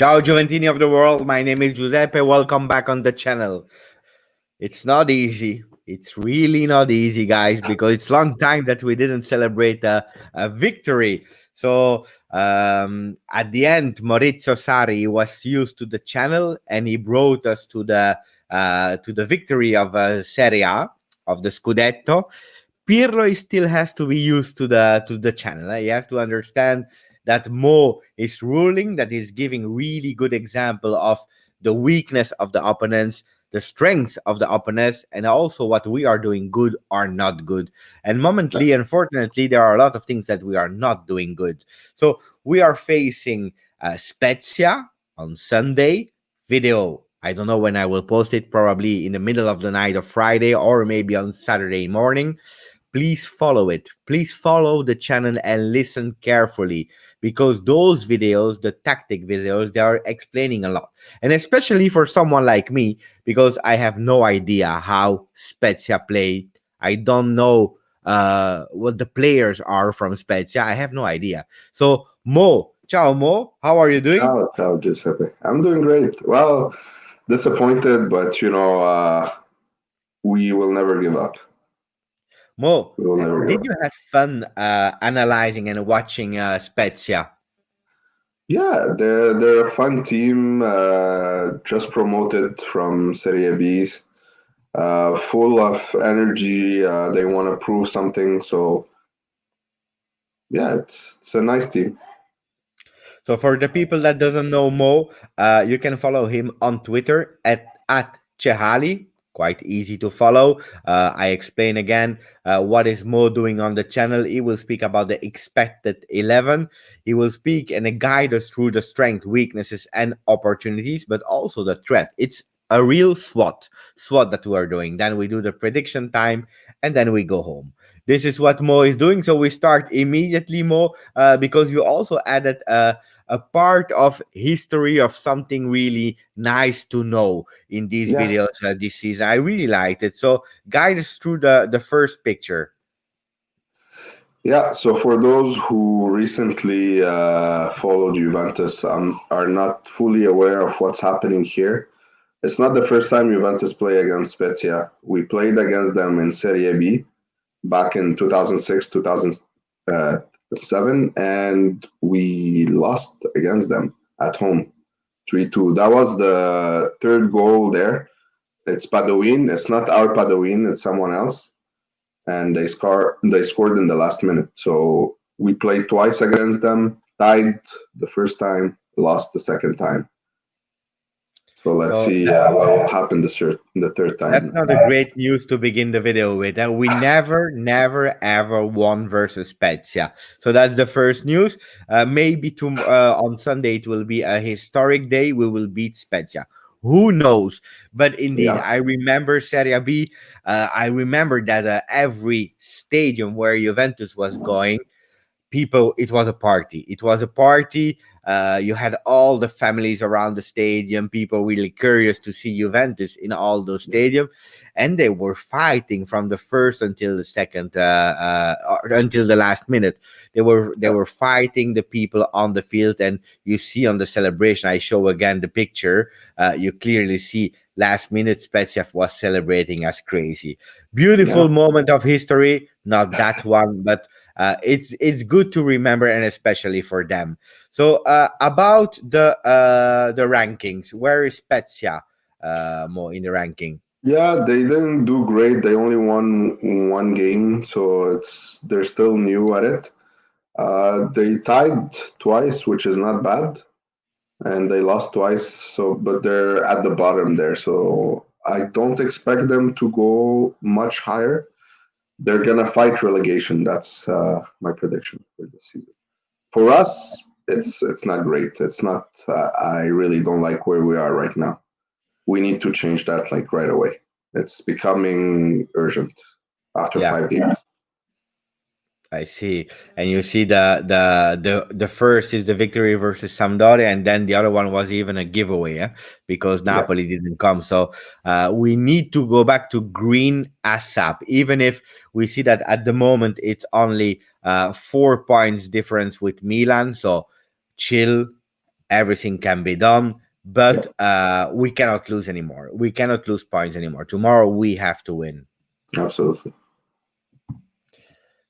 Ciao Juventini of the world, my name is Giuseppe. Welcome back on the channel. It's not easy. It's really not easy, guys, because it's long time that we didn't celebrate a victory. So at the end, Maurizio Sarri was used to the channel, and he brought us to the victory of Serie A, of the Scudetto. Pirlo still has to be used to the channel. He has to understand that Mo is ruling, that is giving really good example of the weakness of the opponents, the strengths of the opponents, and also what we are doing good or not good. And momently, unfortunately, there are a lot of things that we are not doing good. So we are facing Spezia on Sunday. Video, I don't know when I will post it, probably in the middle of the night of Friday or maybe on Saturday morning. Please follow it. Please follow the channel and listen carefully, because those videos, the tactic videos, they are explaining a lot. And especially for someone like me, because I have no idea how Spezia play. I don't know what the players are from Spezia. I have no idea. So Mo, ciao Mo, how are you doing? Ciao, Giuseppe. I'm doing great. Well, disappointed, but we will never give up. Mo, We will never give did up. you have fun analyzing and watching Spezia? Yeah, they're a fun team, just promoted from Serie B's, full of energy. They want to prove something. So yeah, it's a nice team. So for the people that doesn't know Mo, you can follow him on Twitter at Chehali. Quite easy to follow. I explain again what is Mo doing on the channel. He will speak about the expected 11. He will speak and guide us through the strength, weaknesses, and opportunities, but also the threat. It's a real SWOT that we are doing. Then we do the prediction time, and then we go home. This is what Mo is doing. So we start immediately, Mo, because you also added a part of history of something really nice to know in these Yeah, videos this season. I really liked it. So guide us through the first picture. yeah. So for those who recently followed Juventus, are not fully aware of what's happening here. It's not the first time Juventus play against Spezia. We played against them in Serie B back in 2006, 2007, and we lost against them at home 3-2. That was the third goal there. It's Padoin. It's not our Padoin, it's someone else. And they scored in the last minute. So we played twice against them, tied the first time, lost the second time. So let's So see what will happen the third that's time. not a great news to begin the video with. And we never, ever won versus Spezia. So that's the first news. Maybe on Sunday it will be a historic day. We will beat Spezia. Who knows? But indeed, Yeah, I remember Serie B. I remember that every stadium where Juventus was going, people, it was a party. You had all the families around the stadium, people really curious to see Juventus in all those stadiums, and they were fighting from the first until the second, until the last minute. They were fighting the people on the field, and you see on the celebration, I show again the picture, you clearly see last minute Spezia was celebrating as crazy. yeah. Beautiful moment of history, not that one, but it's good to remember, and especially for them. So about the rankings, where is Spezia more in the ranking? Yeah, they didn't do great. They only won one game, so they're still new at it. They tied twice, which is not bad, and they lost twice. So, but they're at the bottom there. So I don't expect them to go much higher. They're gonna fight relegation. That's my prediction for this season. For us, it's not great. It's not. I really don't like where we are right now. We need to change that like right away. It's becoming urgent after Yeah, 5 games. I see. And you see the first is the victory versus Sampdoria, and then the other one was even a giveaway, because Yeah, Napoli didn't come. So we need to go back to green ASAP, even if we see that at the moment it's only 4 points difference with Milan. So chill, everything can be done, Yeah, but we cannot lose anymore. We cannot lose points anymore. Tomorrow we have to win. absolutely.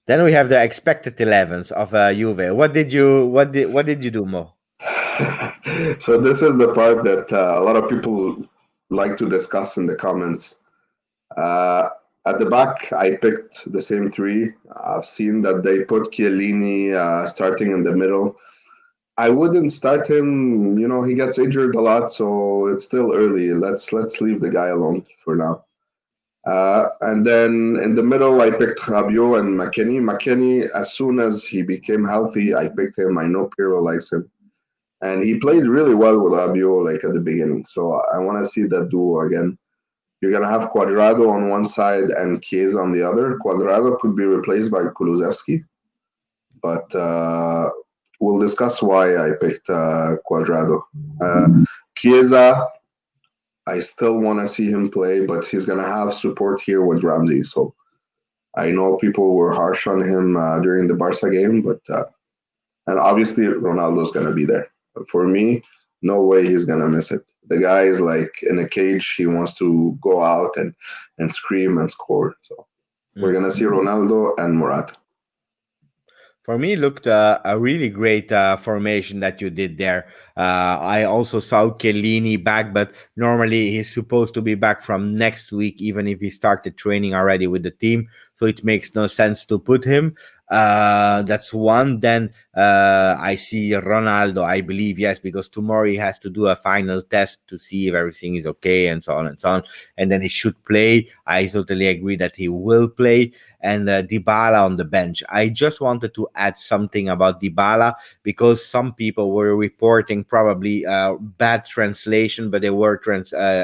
Then we have the expected 11s of Juve. What did you do, Mo? So this is the part that a lot of people like to discuss in the comments. Uh, at the back, I picked the same three. I've seen that they put Chiellini starting in the middle. I wouldn't start him. You know, he gets injured a lot, so it's still early. Let's leave the guy alone for now. And then in the middle, I picked Rabiot and McKennie. McKennie, as soon as he became healthy, I picked him. I know Pirlo likes him, and he played really well with Rabiot like at the beginning. So I want to see that duo again. You're gonna have Quadrado on one side and Chiesa on the other. Quadrado could be replaced by Kulusevski, but we'll discuss why I picked Quadrado. Chiesa, I still want to see him play, but he's gonna have support here with Ramsey. So I know people were harsh on him during the Barca game, but and obviously Ronaldo's gonna be there. But for me, no way he's gonna miss it. The guy is like in a cage. He wants to go out and scream and score. So we're Mm. gonna see Ronaldo and Morata. For me, looked a really great formation that you did there. I also saw Chiellini back, but normally he's supposed to be back from next week, even if he started training already with the team. So it makes no sense to put him. That's one. Then I see Ronaldo, I believe, yes, because tomorrow he has to do a final test to see if everything is okay and so on and so on. And then he should play. I totally agree that he will play. And Dybala on the bench. I just wanted to add something about Dybala because some people were reporting probably bad translation, but they were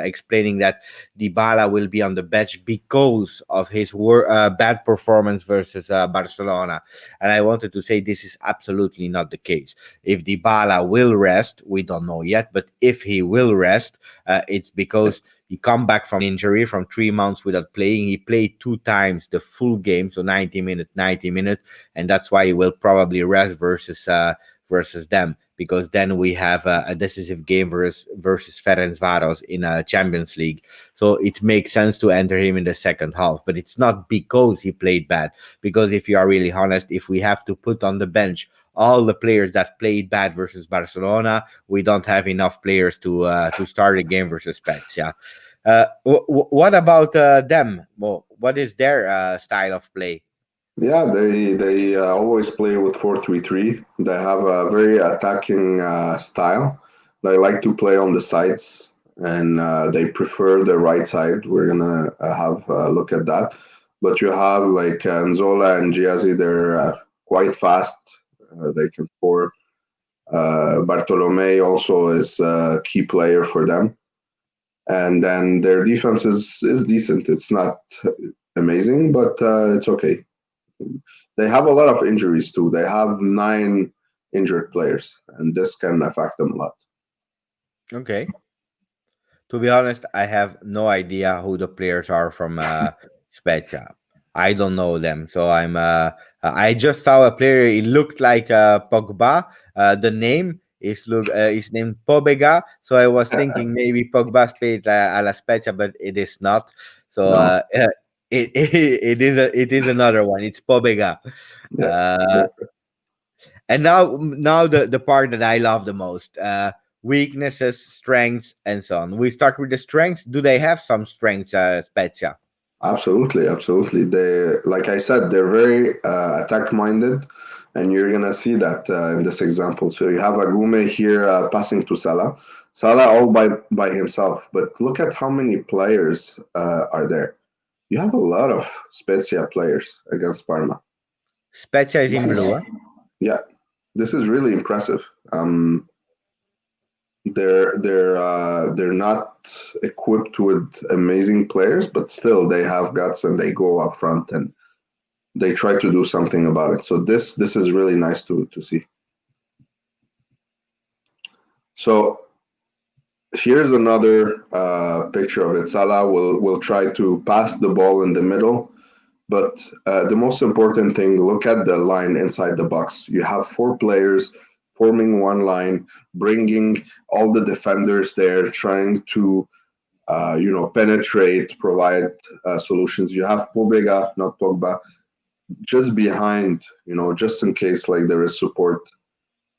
explaining that Dybala will be on the bench because of his bad performance versus Barcelona. And I wanted to say this is absolutely not the case. If Dybala will rest, we don't know yet, but if he will rest, it's because he come back from injury from 3 months without playing. He played two times the full game, so 90 minutes, and that's why he will probably rest versus them because then we have a decisive game versus Ferencvaros in a Champions League. So it makes sense to enter him in the second half, but it's not because he played bad. Because if you are really honest, if we have to put on the bench all the players that played bad versus Barcelona, we don't have enough players to start a game versus Spezia. What about them? Well, what is their style of play? Yeah, they always play with 4-3-3. They have a very attacking style. They like to play on the sides, and they prefer the right side. We're gonna have a look at that. But you have like Nzola and Giazzi. They're quite fast. They can score. Bartolome also is a key player for them. And then their defense is decent. It's not amazing, but it's okay. They have a lot of injuries too. They have 9 injured players, and this can affect them a lot. Okay. To be honest, I have no idea who the players are from Spezia. I don't know them, so I just saw a player. It looked like Pogba. The name is named Pobega. So I was thinking maybe Pogba played alla Spezia, but it is not. So No, it is another one. It's Pobega. yeah, Uh, and now the part that I love the most. Weaknesses, strengths, and so on. We start with the strengths. Do they have some strengths, Spezia? absolutely, absolutely. They, like I said, they're very attack minded, and you're gonna see that in this example. So you have Agume here passing to Salah. Salah all by himself, but look at how many players are there. You have a lot of Spezia players against Parma. Spezia is This in is blue. Huh? yeah, this is really impressive. They're not equipped with amazing players, but still they have guts and they go up front and they try to do something about it. So this is really nice to see. So here's another picture of it. Salah will try to pass the ball in the middle, but the most important thing, look at the line inside the box. You have 4 players, forming one line, bringing all the defenders there, trying to penetrate, provide solutions. You have Pobega, not Pogba, just behind, just in case like there is support.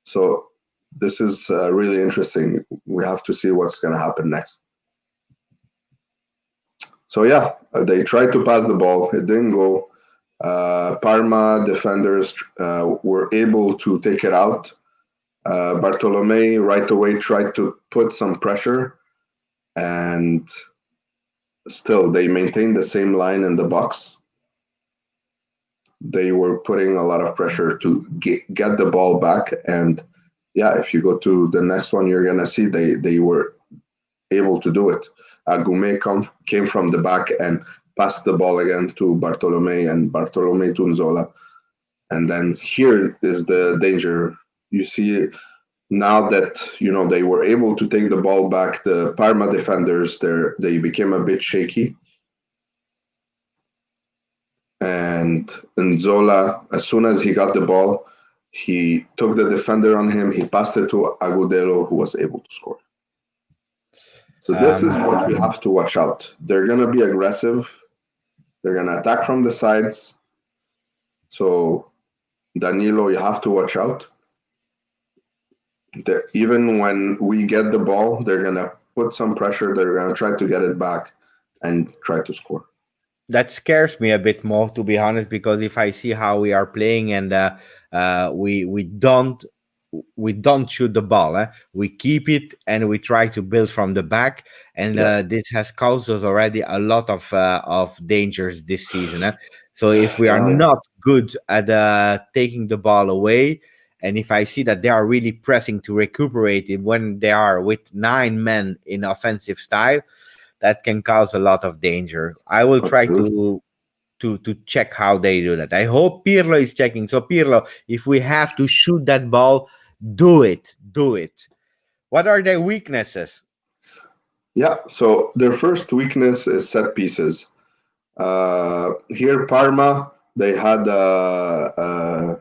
So this is really interesting. We have to see what's going to happen next. So yeah, they tried to pass the ball. It didn't go. Parma defenders were able to take it out. Bartolome right away tried to put some pressure, and still they maintained the same line in the box. They were putting a lot of pressure to get the ball back. And yeah, if you go to the next one, you're going to see they were able to do it. Agume came from the back and passed the ball again to Bartolome, and Bartolome to Nzola. And then here is the danger. You see now that they were able to take the ball back, the Parma defenders they became a bit shaky. And Nzola, as soon as he got the ball, he took the defender on him. He passed it to Agudelo, who was able to score. So this is what we have to watch out. They're going to be aggressive. They're going to attack from the sides. So Danilo, you have to watch out. Even when we get the ball, they're going to put some pressure. They're going to try to get it back and try to score. That scares me a bit more, to be honest, because if I see how we are playing and we don't shoot the ball, we keep it and we try to build from the back, and this has caused us already a lot of dangers this season. So if we are not good at taking the ball away, and if I see that they are really pressing to recuperate it when they are with 9 men in offensive style, that can cause a lot of danger. I will try to check how they do that. I hope Pirlo is checking. So Pirlo, if we have to shoot that ball, do it. What are their weaknesses? Yeah, so their first weakness is set pieces. Here, Parma, they had a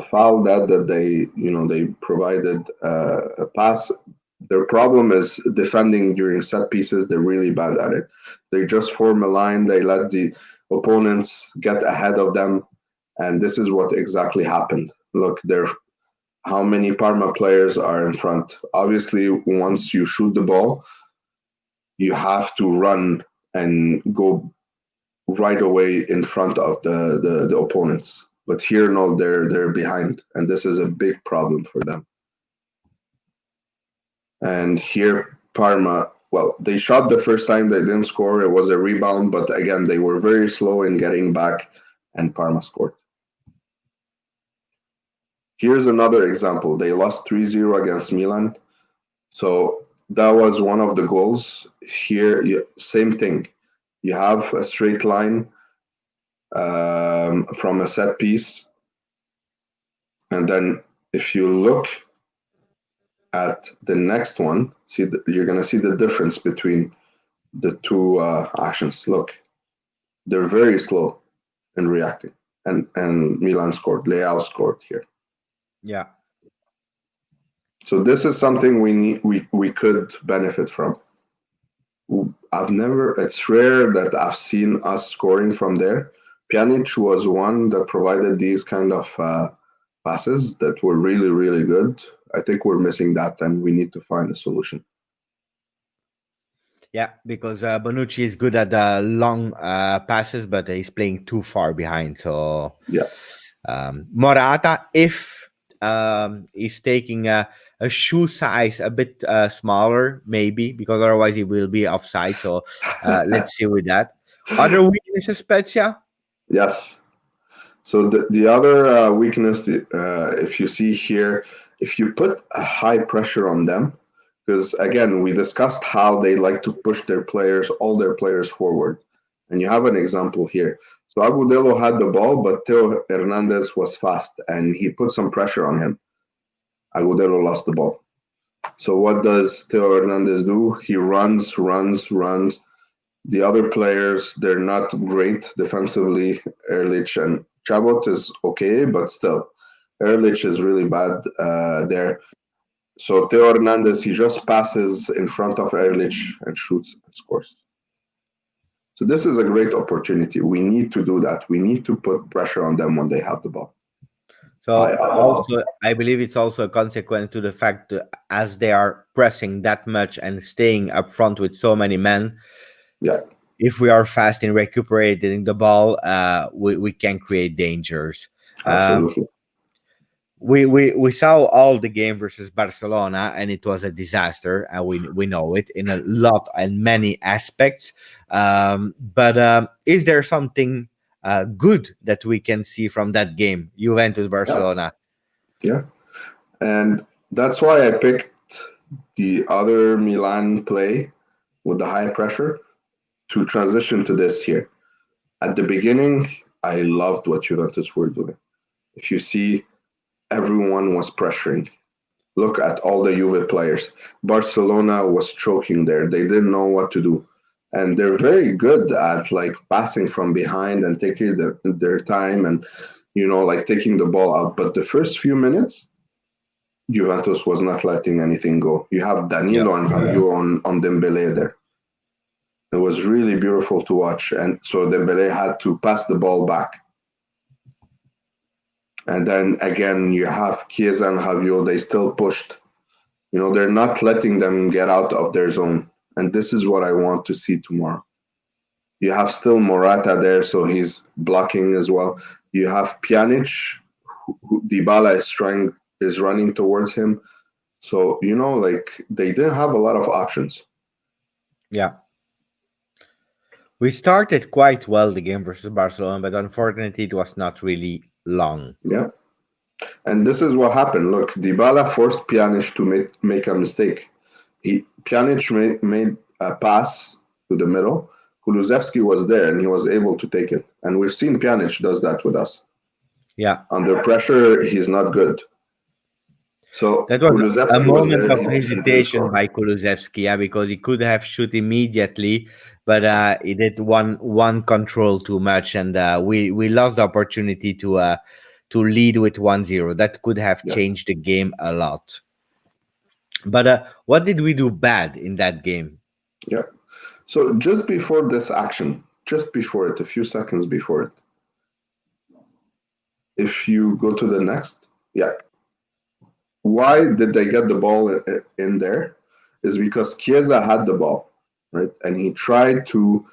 foul that they provided a pass. Their problem is defending during set pieces. They're really bad at it. They just form a line. They let the opponents get ahead of them, and this is what exactly happened. Look, how many Parma players are in front? Obviously, once you shoot the ball, you have to run and go right away in front of the opponents. But here, no, they're behind, and this is a big problem for them. And here, Parma, well, they shot the first time, they didn't score. It was a rebound, but again, they were very slow in getting back, and Parma scored. Here's another example. They lost 3-0 against Milan. So that was one of the goals. Here, same thing. You have a straight line from a set piece. And then if you look at the next one, you're going to see the difference between the two actions. Look, they're very slow in reacting. And Milan scored. Leao scored here. Yeah. So this is something we could benefit from. It's rare that I've seen us scoring from there. Pjanic was one that provided these kind of passes that were really, really good. I think we're missing that, and we need to find a solution. Yeah, because Bonucci is good at long passes, but he's playing too far behind. So yeah, Morata, if he's taking a shoe size a bit smaller, maybe, because otherwise he will be offside. So let's see with that. Other weaknesses, Spezia? Yes. So the other weakness, if you see here, if you put a high pressure on them, because again, we discussed how they like to push all their players forward. And you have an example here. So Agudelo had the ball, but Theo Hernandez was fast, and he put some pressure on him. Agudelo lost the ball. So what does Theo Hernandez do? He runs. The other players, they're not great defensively. Ehrlich and Chabot is okay, but still. Ehrlich is really bad there. So Theo Hernandez, he just passes in front of Ehrlich and shoots and scores. So this is a great opportunity. We need to do that. We need to put pressure on them when they have the ball. So also, I believe it's also a consequence to the fact that as they are pressing that much and staying up front with so many men, Yeah, if we are fast in recuperating the ball, we can create dangers. Um, absolutely. we saw all the game versus Barcelona, and it was a disaster, and we know it in a lot and many aspects. But is there something good that we can see from that game, Juventus Yeah, Barcelona? yeah. And that's why I picked the other Milan play with the high pressure to transition to this here. At the beginning, I loved what Juventus were doing. If you see, everyone was pressuring. Look at all the Juve players. Barcelona was choking there. They didn't know what to do. And they're very good at like passing from behind and taking their time and like taking the ball out. But the first few minutes, Juventus was not letting anything go. You have Yeah. Danilo and Rabiot on Dembele there. It was really beautiful to watch. And so Dembele had to pass the ball back. And then again, you have Chiesa and Rabiot. They still pushed. They're not letting them get out of their zone. And this is what I want to see tomorrow. You have still Morata there, so he's blocking as well. You have Pjanic, who Dybala is running towards him. So, like they didn't have a lot of options. Yeah. We started quite well the game versus Barcelona, but unfortunately, it was not really long. Yeah. And this is what happened. Look, Dybala forced Pjanic to make a mistake. Pjanic made a pass to the middle. Kulusevski was there and he was able to take it. And we've seen Pjanic does that with us. Yeah. Under pressure, he's not good. So That was a Kulusevski was moment there. of He didn't hesitation score. by Kulusevski, yeah, because he could have shoot immediately, but he did one control too much, and we lost the opportunity to lead with 1-0. That could have Yeah, changed the game a lot. But what did we do bad in that game? yeah. So just before this action, just before it, a few seconds before it, if you go to the next, yeah. Why did they get the ball in there? Is because Chiesa had the ball, right? And he tried to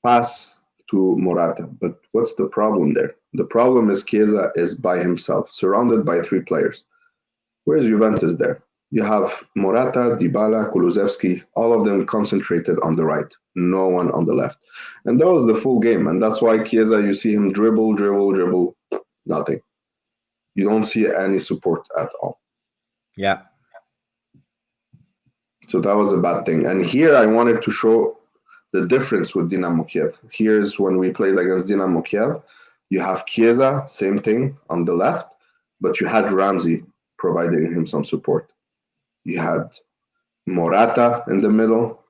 pass to Morata. But what's the problem there? The problem is Chiesa is by himself, surrounded by three players. Where's Juventus there? You have Morata, Dybala, Kulusevski, all of them concentrated on the right, no one on the left. And that was the full game. And that's why Chiesa, you see him dribble, dribble, dribble, nothing. You don't see any support at all. Yeah, So that was a bad thing. And here I wanted to show the difference with Dynamo Kiev. Here's when we played against Dynamo Kiev. You have Chiesa, same thing on the left, but you had Ramsey providing him some support. You had Morata in the middle,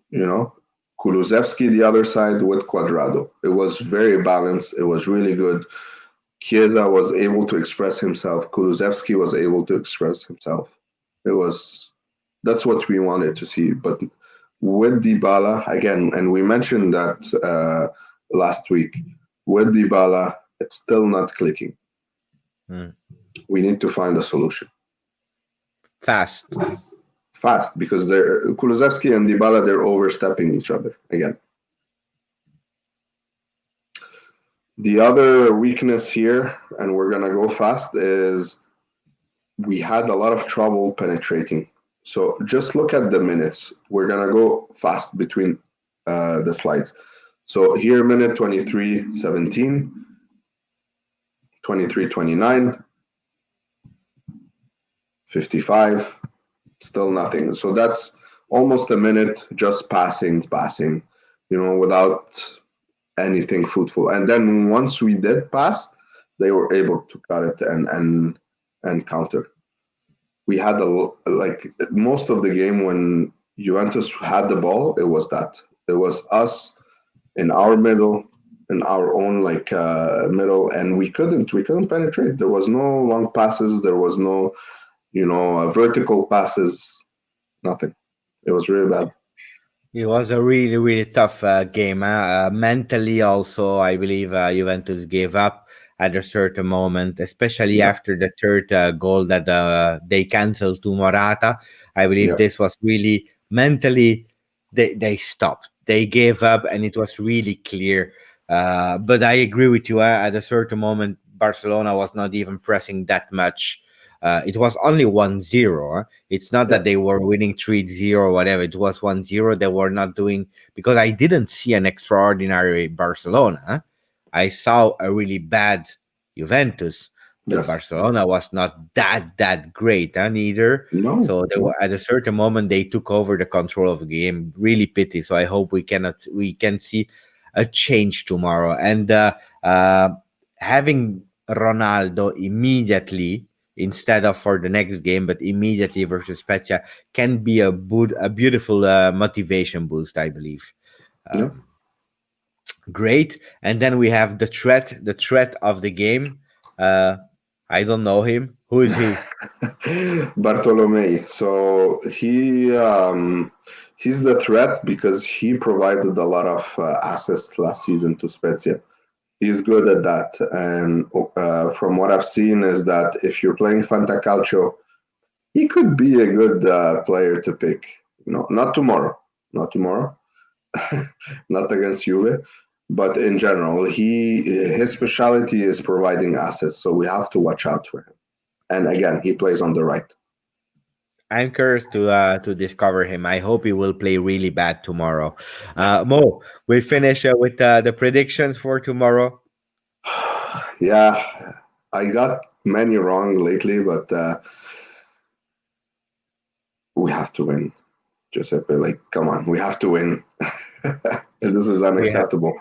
you know, Kulusevski the other side with Cuadrado. It was very balanced. It was really good. Chiesa was able to express himself. Kulusevski was able to express himself. It was that's what we wanted to see. But with Dybala again, and we mentioned that last week. With Dybala, it's still not clicking. mm. We need to find a solution Fast. fast because they're Kulusevski and Dybala they're overstepping each other again. The other weakness here, and we're gonna go fast, is we had a lot of trouble penetrating. So just look at the minutes. We're gonna go fast between the slides. So here, minute 23, 17, 23, 29, 55, still nothing. So that's almost a minute just passing, without anything fruitful. And then once we did pass, they were able to cut it and counter. We had like most of the game when Juventus had the ball, it was us in our middle in our own like middle, and we couldn't penetrate. There was no long passes. There was no vertical passes. Nothing. It was really bad. It was a really, really tough game. Mentally, also, I believe Juventus gave up at a certain moment, especially Yeah, after the third goal that they canceled to Morata. I believe yeah, this was really mentally, they stopped. They gave up, and it was really clear. But I agree with you. At a certain moment, Barcelona was not even pressing that much. It was only 1-0. It's not yeah, that they were winning 3-0 or whatever. It was 1-0. They were not doing, because I didn't see an extraordinary Barcelona. I saw a really bad Juventus, but yes. Barcelona was not that great, neither. No, So they no, were, at a certain moment they took over the control of the game. Really pity. So I hope we can see a change tomorrow. And having Ronaldo immediately instead of for the next game, but immediately versus Spezia can be a beautiful motivation boost, I believe. yeah. Um, Great, and then we have the threat of the game. Uh, I don't know him. Who is he? Bartolomei. So he's the threat because he provided a lot of assists last season to Spezia. He's good at that, and from what I've seen is that if you're playing Fantacalcio, he could be a good player to pick. Not tomorrow, not tomorrow, not against Juve, but in general, his specialty is providing assets, so we have to watch out for him. And again, he plays on the right. I'm curious to discover him. I hope he will play really bad tomorrow. Mo, we finish with the predictions for tomorrow. Yeah, I got many wrong lately, but we have to win, Giuseppe. Like, come on, we have to win. This is We have. unacceptable.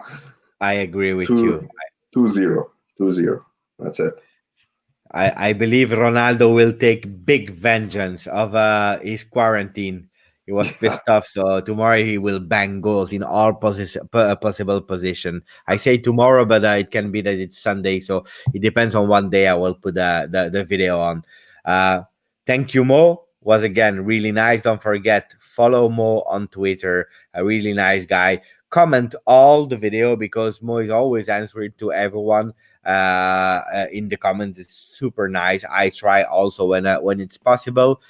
I agree with you. Two, 2-0, 2-0. That's it. I believe Ronaldo will take big vengeance of his quarantine. He was Yeah, pissed off, so tomorrow he will bang goals in all possible position. I say tomorrow, but it can be that it's Sunday, so it depends on one day I will put the video on. Uh, Thank you, Mo. Was again really nice. Don't forget follow Mo on Twitter. A really nice guy. Comment all the video because Mo is always answering to everyone in the comments. It's super nice. I try also when it's possible.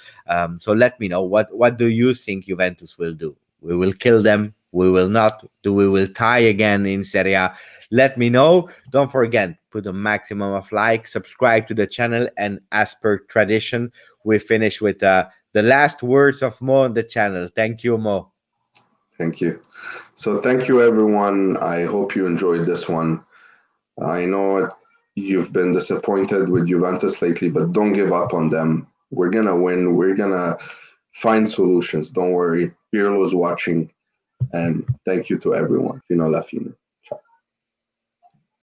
So let me know what do you think Juventus will do? We will kill them. We will not. Do we will tie again in Serie A? Let me know. Don't forget put a maximum of like, subscribe to the channel, and as per tradition, we finish with the last words of Mo on the channel. Thank you, Mo. thank you. So, thank you, everyone. I hope you enjoyed this one. I know you've been disappointed with Juventus lately, but don't give up on them. We're gonna win. We're gonna find solutions. Don't worry. Pirlo's watching, and thank you to everyone. Fino alla fine.